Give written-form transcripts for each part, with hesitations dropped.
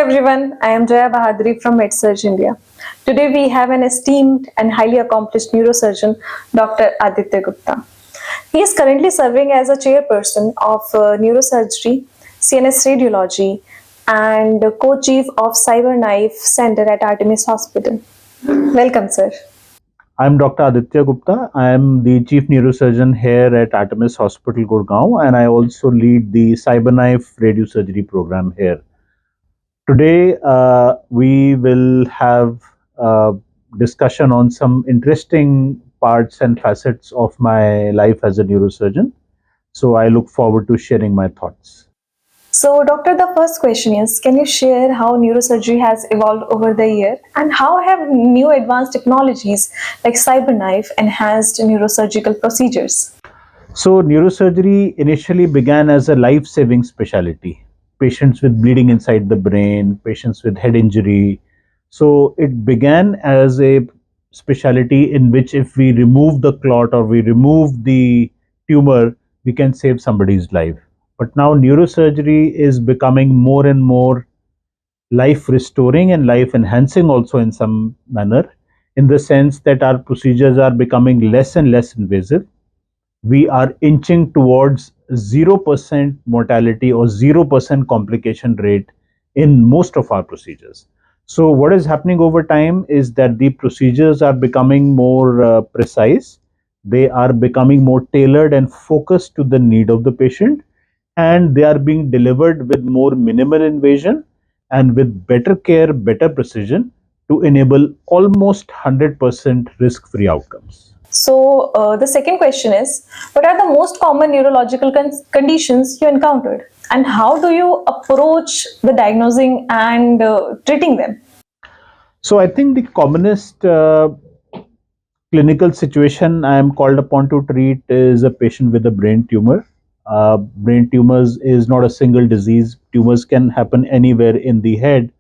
everyone, I am Jaya Bahadri from MedSurg India. Today we have an esteemed and highly accomplished neurosurgeon, Dr. Aditya Gupta. He is currently serving as a chairperson of Neurosurgery, CNS Radiology and Co-Chief of CyberKnife Centre at Artemis Hospital. Welcome, sir. I'm Dr. Aditya Gupta. I am the Chief Neurosurgeon here at Artemis Hospital, Gurgaon, and I also lead the CyberKnife Radiosurgery program here. Today, we will have a discussion on some interesting parts and facets of my life as a neurosurgeon. So I look forward to sharing my thoughts. So, doctor, the first question is, can you share how neurosurgery has evolved over the year and how have new advanced technologies like CyberKnife enhanced neurosurgical procedures? So, neurosurgery initially began as a life-saving specialty. Patients with bleeding inside the brain, patients with head injury. So, it began as a specialty in which if we remove the clot or we remove the tumor, we can save somebody's life. But now neurosurgery is becoming more and more life restoring and life enhancing also in some manner, in the sense that our procedures are becoming less and less invasive. We are inching towards 0% mortality or 0% complication rate in most of our procedures. So what is happening over time is that the procedures are becoming more precise. They are becoming more tailored and focused to the need of the patient, and they are being delivered with more minimal invasion and with better care, better precision to enable almost 100% risk-free outcomes. So the second question is, what are the most common neurological conditions you encountered and how do you approach the diagnosing and treating them? So I think the commonest clinical situation I am called upon to treat is a patient with a brain tumor. Brain tumors is not a single disease. Tumors can happen anywhere in the head,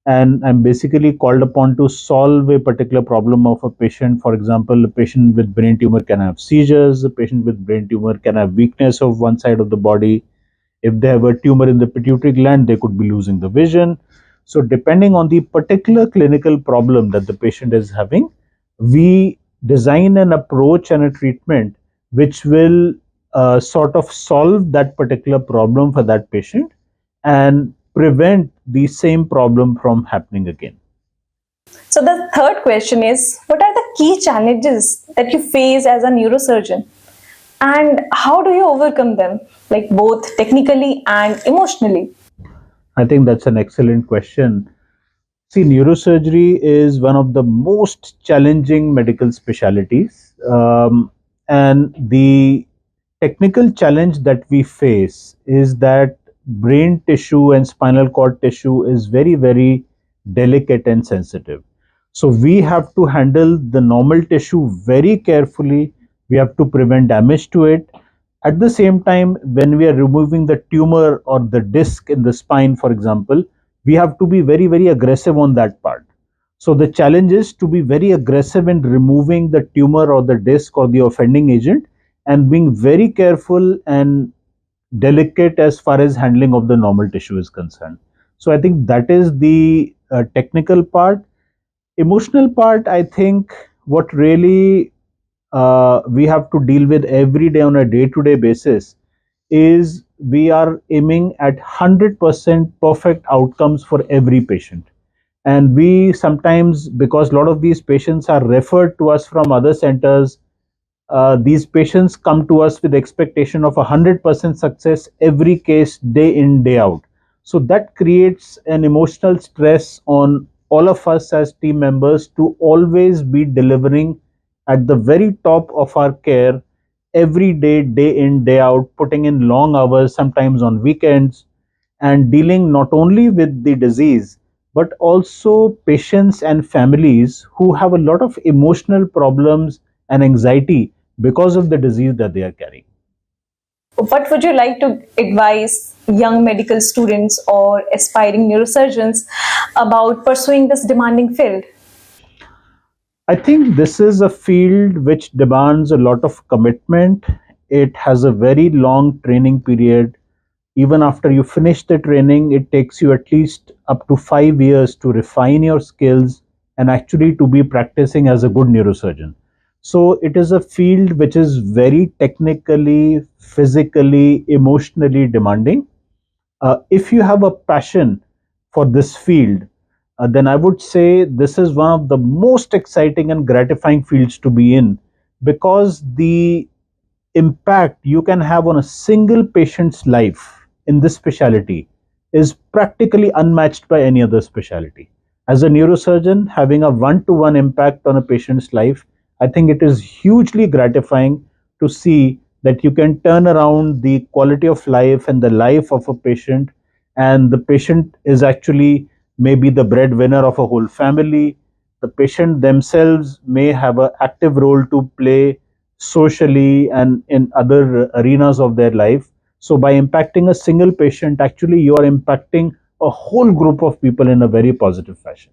and I'm basically called upon to solve a particular problem of a patient. For example, a patient with brain tumor can have seizures. A patient with brain tumor can have weakness of one side of the body. If they have a tumor in the pituitary gland, they could be losing the vision. So depending on the particular clinical problem that the patient is having, we design an approach and a treatment which will sort of solve that particular problem for that patient and prevent the same problem from happening again. So the third question is, what are the key challenges that you face as a neurosurgeon and how do you overcome them, like both technically and emotionally? I think that's an excellent question. See, neurosurgery is one of the most challenging medical specialties, and the technical challenge that we face is that brain tissue and spinal cord tissue is very, very delicate and sensitive. So we have to handle the normal tissue very carefully. We have to prevent damage to it. At the same time, when we are removing the tumor or the disc in the spine, for example, we have to be very, very aggressive on that part. So the challenge is to be very aggressive in removing the tumor or the disc or the offending agent, and being very careful and delicate as far as handling of the normal tissue is concerned. So I think that is the technical part. Emotional part, I think what really we have to deal with every day on a day-to-day basis is we are aiming at 100% perfect outcomes for every patient. And we sometimes, because a lot of these patients are referred to us from other centers, these patients come to us with expectation of 100% success every case, day in, day out. So that creates an emotional stress on all of us as team members to always be delivering at the very top of our care every day, day in, day out, putting in long hours, sometimes on weekends, and dealing not only with the disease, but also patients and families who have a lot of emotional problems and anxiety because of the disease that they are carrying. What would you like to advise young medical students or aspiring neurosurgeons about pursuing this demanding field? I think this is a field which demands a lot of commitment. It has a very long training period. Even after you finish the training, it takes you at least up to 5 years to refine your skills and actually to be practicing as a good neurosurgeon. So it is a field which is very technically, physically, emotionally demanding. If you have a passion for this field, then I would say this is one of the most exciting and gratifying fields to be in, because the impact you can have on a single patient's life in this specialty is practically unmatched by any other specialty. As a neurosurgeon, having a one-to-one impact on a patient's life, I think it is hugely gratifying to see that you can turn around the quality of life and the life of a patient, and the patient is actually maybe the breadwinner of a whole family. The patient themselves may have an active role to play socially and in other arenas of their life. So by impacting a single patient, actually you are impacting a whole group of people in a very positive fashion.